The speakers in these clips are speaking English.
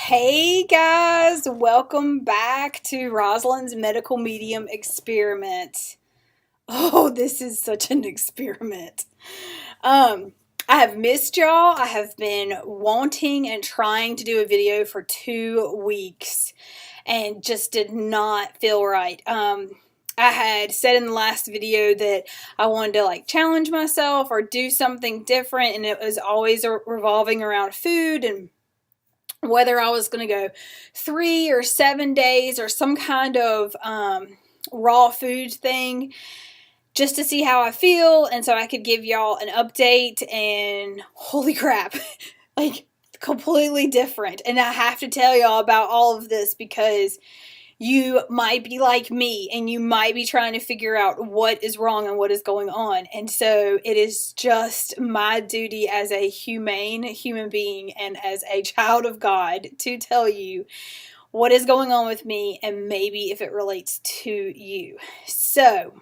Hey guys, welcome back to Rosalind's Medical Medium Experiment. Oh, this is such an experiment. Um, I have missed y'all. I have been wanting and trying to do a video for 2 weeks and just did not feel right. I had said in the last video that I wanted to challenge myself or do something different, and it was always revolving around food and whether I was going to go 3 or 7 days or some kind of raw food thing just to see how I feel, and so I could give y'all an update. And holy crap, completely different. And I have to tell y'all about all of this because you might be like me and you might be trying to figure out what is wrong and what is going on. And so it is just my duty as a humane human being and as a child of God to tell you what is going on with me and maybe if it relates to you. So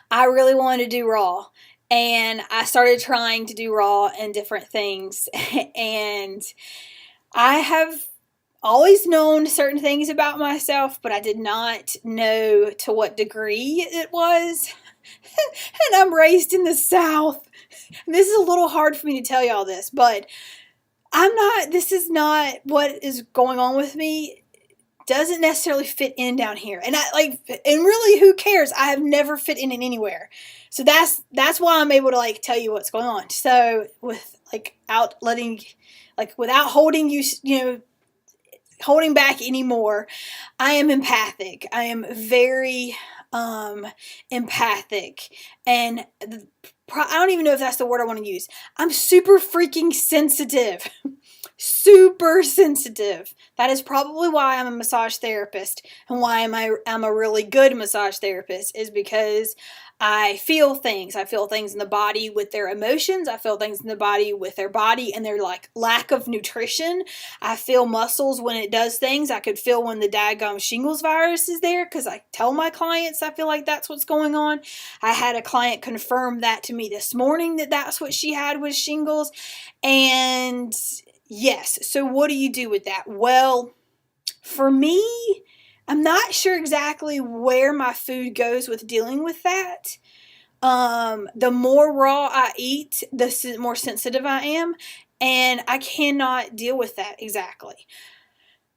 I really wanted to do raw, and I started trying to do raw and different things. And I have always known certain things about myself, but I did not know to what degree it was. And I'm raised in the South. This is a little hard for me to tell y'all this, but this is not what is going on with me. Doesn't necessarily fit in down here. And and really, who cares? I have never fit in anywhere. So that's why I'm able to tell you what's going on. So without holding holding back anymore, I am empathic. I am very empathic, and I don't even know if that's the word I want to use. I'm super freaking sensitive. Super sensitive. That is probably why I'm a massage therapist, and why I'm a really good massage therapist, is because I feel things. I feel things in the body with their emotions. I feel things in the body with their body and their lack of nutrition. I feel muscles when it does things. I could feel when the daggum shingles virus is there, because I tell my clients I feel like that's what's going on. I had a client confirm that to me this morning, that that's what she had, was shingles. And yes, so what do you do with that? Well, for me, I'm not sure exactly where my food goes with dealing with that. The more raw I eat, the more sensitive I am, and I cannot deal with that exactly.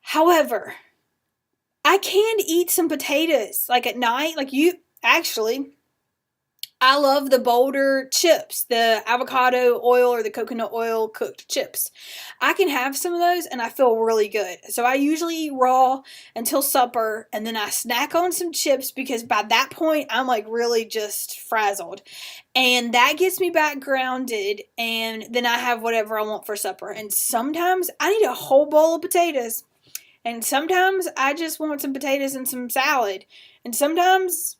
However, I can eat some potatoes, at night. I love the Boulder chips, the avocado oil or the coconut oil cooked chips. I can have some of those and I feel really good. So I usually eat raw until supper, and then I snack on some chips, because by that point I'm really just frazzled. And that gets me back grounded, and then I have whatever I want for supper. And sometimes I need a whole bowl of potatoes. And sometimes I just want some potatoes and some salad. And sometimes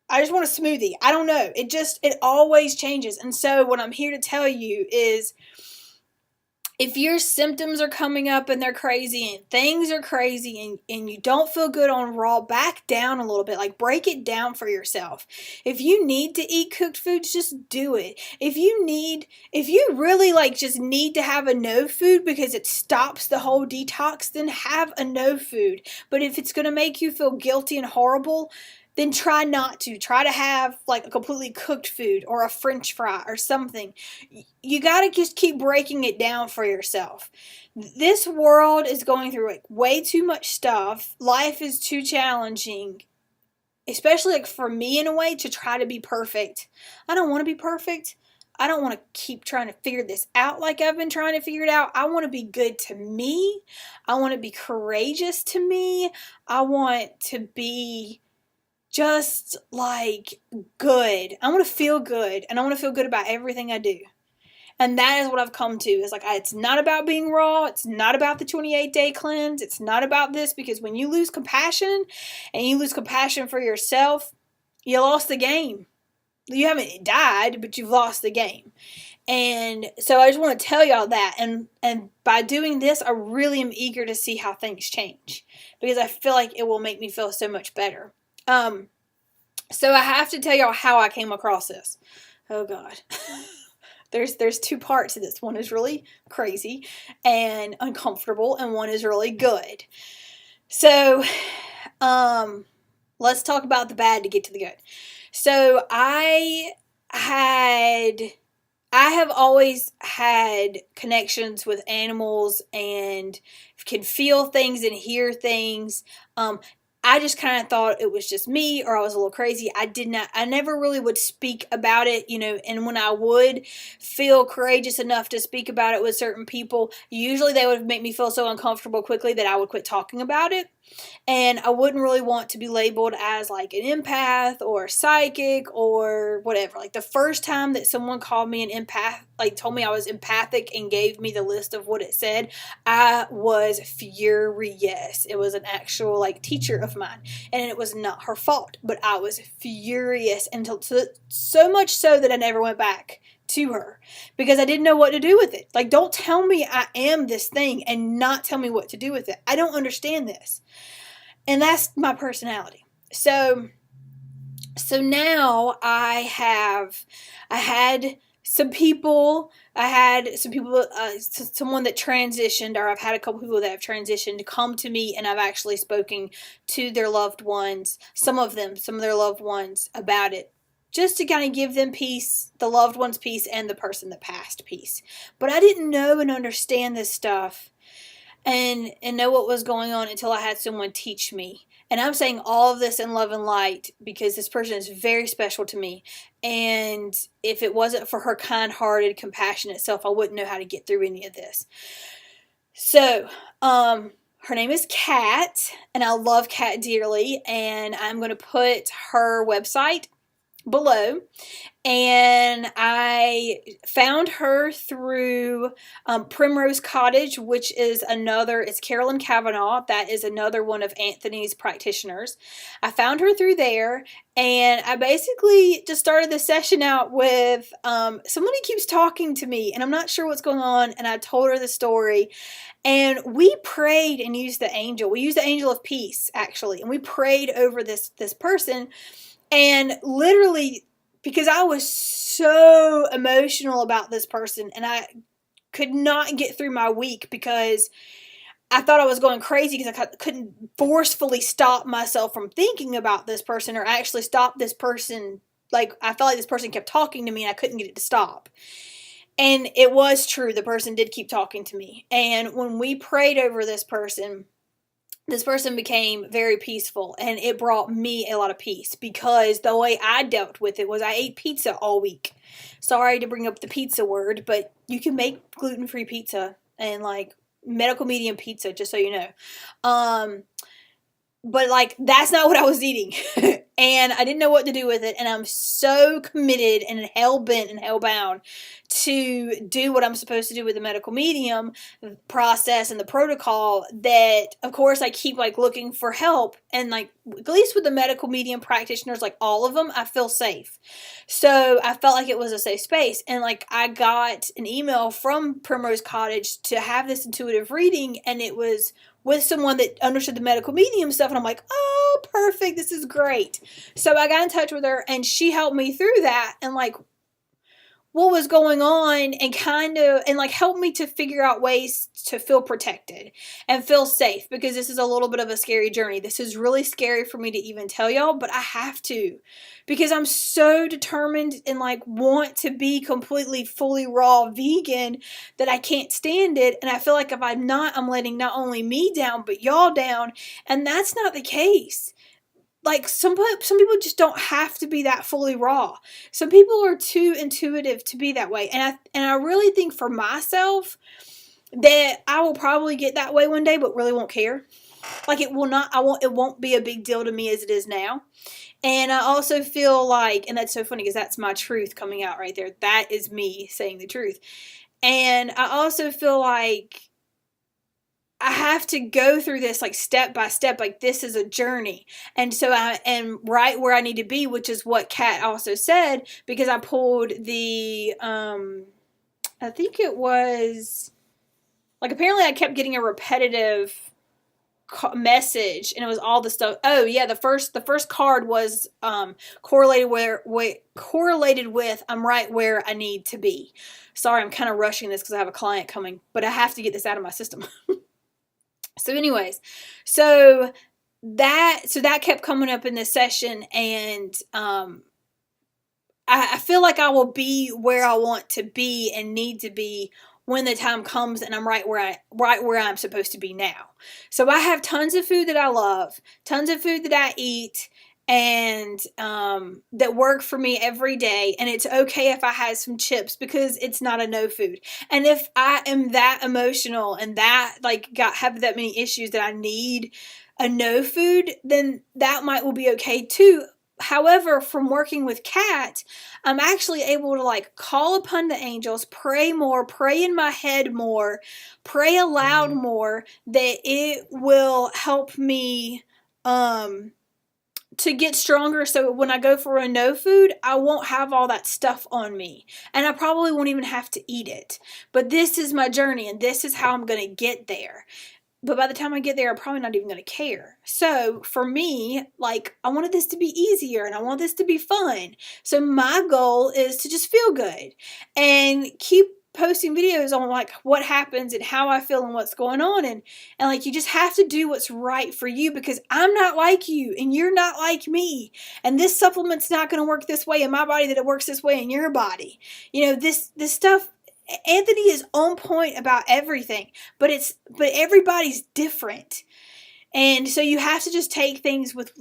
I just want a smoothie. I don't know. It always changes. And so what I'm here to tell you is, if your symptoms are coming up and they're crazy and things are crazy and you don't feel good on raw, back down a little bit. Break it down for yourself. If you need to eat cooked foods, just do it. If you really just need to have a no food because it stops the whole detox, then have a no food. But if it's going to make you feel guilty and horrible, then try not to. Try to have a completely cooked food or a French fry or something. You got to just keep breaking it down for yourself. This world is going through way too much stuff. Life is too challenging, especially for me in a way, to try to be perfect. I don't want to be perfect. I don't want to keep trying to figure this out like I've been trying to figure it out. I want to be good to me. I want to be courageous to me. I want to be just good. I want to feel good, and I want to feel good about everything I do. And that is what I've come to. It's not about being raw. It's not about the 28-day cleanse. It's not about this, because when you lose compassion, and you lose compassion for yourself, you lost the game. You haven't died, but you've lost the game. And so I just want to tell y'all that. And by doing this, I really am eager to see how things change, because I feel like it will make me feel so much better. So I have to tell y'all how I came across this. Oh God. There's two parts to this. One is really crazy and uncomfortable, and one is really good. So, let's talk about the bad to get to the good. So I have always had connections with animals and can feel things and hear things. I just kind of thought it was just me, or I was a little crazy. I never really would speak about it, and when I would feel courageous enough to speak about it with certain people, usually they would make me feel so uncomfortable quickly that I would quit talking about it. And I wouldn't really want to be labeled as like an empath or psychic or whatever. Like the first time that someone called me an empath, like told me I was empathic and gave me the list of what it said, I was furious. It was an actual like teacher of mine, and it was not her fault, but I was furious until so much so that I never went back to her because I didn't know what to do with it. Like, don't tell me I am this thing and not tell me what to do with it. I don't understand this. And that's my personality. So now I had some people, someone that transitioned, or I've had a couple people that have transitioned come to me, and I've actually spoken to their loved ones, some of their loved ones, about it, just to kind of give them peace, the loved ones peace, and the person that passed peace. But I didn't know and understand this stuff and know what was going on until I had someone teach me. And I'm saying all of this in love and light because this person is very special to me. And if it wasn't for her kind-hearted, compassionate self, I wouldn't know how to get through any of this. So, her name is Kat, and I love Kat dearly. And I'm going to put her website below. And I found her through Primrose Cottage, which is it's Carolyn Cavanaugh. That is another one of Anthony's practitioners. I found her through there, and I basically just started the session out with somebody keeps talking to me, and I'm not sure what's going on, and I told her the story. And we prayed and used the angel. We used the angel of peace, actually, and we prayed over this person. And literally, because I was so emotional about this person, and I could not get through my week because I thought I was going crazy because I couldn't forcefully stop myself from thinking about this person, or actually stop this person. Like, I felt like this person kept talking to me and I couldn't get it to stop. And it was true. The person did keep talking to me. And when we prayed over this person became very peaceful, and it brought me a lot of peace because the way I dealt with it was I ate pizza all week. Sorry to bring up the pizza word, but you can make gluten-free pizza and like medical medium pizza, just so you know. But like, that's not what I was eating. And I didn't know what to do with it. And I'm so committed and hell-bent and hell-bound to do what I'm supposed to do with the medical medium process and the protocol that, of course, I keep like looking for help. And like, at least with the medical medium practitioners, like all of them, I feel safe. So I felt like it was a safe space. And like, I got an email from Primrose Cottage to have this intuitive reading, and it was with someone that understood the medical medium stuff. And I'm like, oh, perfect. This is great. So I got in touch with her, and she helped me through that and like what was going on, and like helped me to figure out ways to feel protected and feel safe, because this is a little bit of a scary journey. This is really scary for me to even tell y'all, but I have to, because I'm so determined and like want to be completely fully raw vegan that I can't stand it. And I feel like if I'm not, I'm letting not only me down, but y'all down. And that's not the case. Like, some people just don't have to be that fully raw. Some people are too intuitive to be that way. And I really think for myself that I will probably get that way one day, but really won't care. Like, it won't be a big deal to me as it is now. And I also feel like, and that's so funny because that's my truth coming out right there. That is me saying the truth. And I also feel like I have to go through this like step by step, like this is a journey. And so I am right where I need to be, which is what Kat also said, because I pulled the, I think it was, like, apparently I kept getting a repetitive message, and it was all the stuff. Oh yeah, the first card was correlated correlated with I'm right where I need to be. Sorry, I'm kind of rushing this because I have a client coming, but I have to get this out of my system. So anyways, so that kept coming up in this session, and I feel like I will be where I want to be and need to be when the time comes, and I'm right where I'm supposed to be now. So I have tons of food that I love, tons of food that I eat, and that work for me every day. And it's okay if I had some chips because it's not a no food. And if I am that emotional and that have that many issues that I need a no food, then that will be okay too. However, from working with Kat, I'm actually able to call upon the angels, pray more, pray in my head more, pray aloud more, that it will help me to get stronger, so when I go for a no food, I won't have all that stuff on me. And I probably won't even have to eat it. But this is my journey, and this is how I'm going to get there. But by the time I get there, I'm probably not even going to care. So for me, I wanted this to be easier, and I want this to be fun. So my goal is to just feel good and keep posting videos on what happens and how I feel and what's going on. And you just have to do what's right for you, because I'm not like you and you're not like me. And this supplement's not going to work this way in my body that it works this way in your body. This stuff, Anthony is on point about everything, but everybody's different. And so you have to just take things with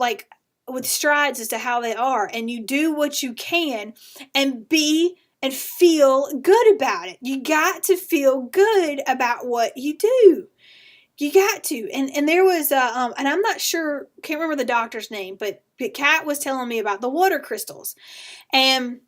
strides as to how they are, and you do what you can and be and feel good about it. You got to feel good about what you do. You got to. And there was and I'm not sure, can't remember the doctor's name, but Kat was telling me about the water crystals. And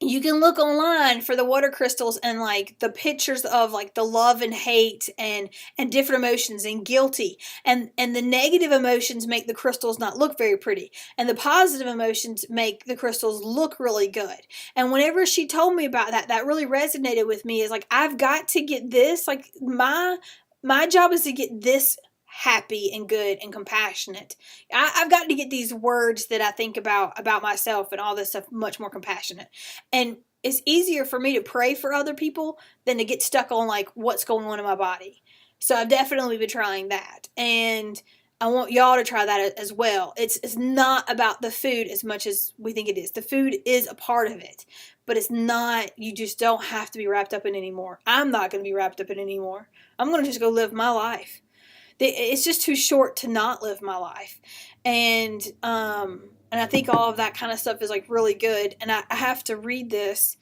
you can look online for the water crystals and the pictures of the love and hate and different emotions and guilty, and the negative emotions make the crystals not look very pretty, and the positive emotions make the crystals look really good. And whenever she told me about that really resonated with me. Is I've got to get this, my job is to get this happy and good and compassionate. I've got to get these words that I think about myself and all this stuff much more compassionate. And it's easier for me to pray for other people than to get stuck on what's going on in my body. So I've definitely been trying that. And I want y'all to try that as well. It's not about the food as much as we think it is. The food is a part of it, but it's not, you just don't have to be wrapped up in it anymore. I'm not going to be wrapped up in it anymore. I'm going to just go live my life. It's just too short to not live my life. And I think all of that kind of stuff is really good. And I have to read this.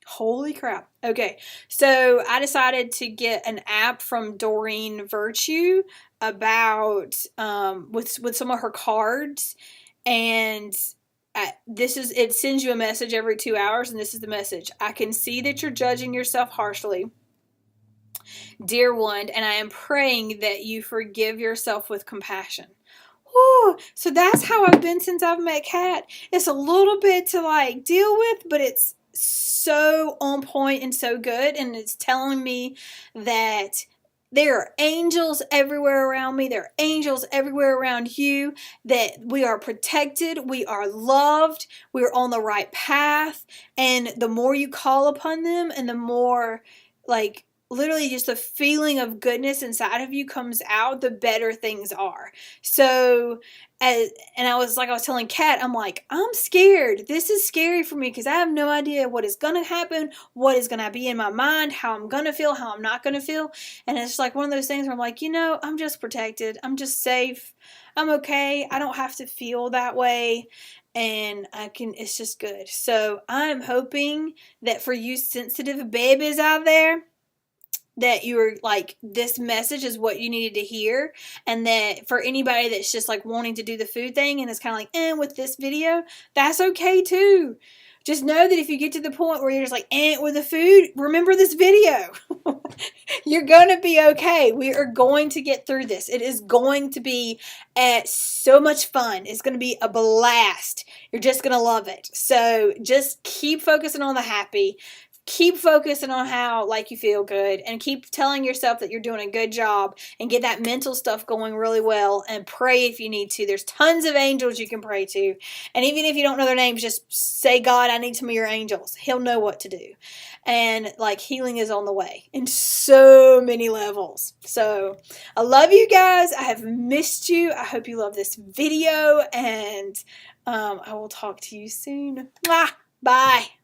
Holy crap. Okay. So I decided to get an app from Doreen Virtue about with some of her cards. And it sends you a message every 2 hours, and this is the message. I can see that you're judging yourself harshly, dear one, and I am praying that you forgive yourself with compassion. Whew. So that's how I've been since I've met Kat. It's a little bit to deal with, but it's so on point and so good, and it's telling me that there are angels everywhere around me. There are angels everywhere around you, that we are protected, we are loved, we're on the right path, and the more you call upon them, and the more literally just the feeling of goodness inside of you comes out, the better things are. So, and I was telling Kat, I'm scared. This is scary for me because I have no idea what is going to happen, what is going to be in my mind, how I'm going to feel, how I'm not going to feel. And it's one of those things where I'm I'm just protected. I'm just safe. I'm okay. I don't have to feel that way. And it's just good. So I'm hoping that for you sensitive babies out there, that you were this message is what you needed to hear. And that for anybody that's just wanting to do the food thing and it's kind of with this video, that's okay too. Just know that if you get to the point where you're just with the food, remember this video. You're going to be okay. We are going to get through this. It is going to be so much fun. It's going to be a blast. You're just going to love it. So just keep focusing on the happy. keep focusing on how like you feel good, and keep telling yourself that you're doing a good job, and get that mental stuff going really well, and pray if you need to. There's tons of angels you can pray to, and even if you don't know their names, just say, God, I need some of your angels. He'll know what to do. And like, healing is on the way in so many levels. So I love you guys. I have missed you. I hope you love this video, and I will talk to you soon. Mwah! Bye.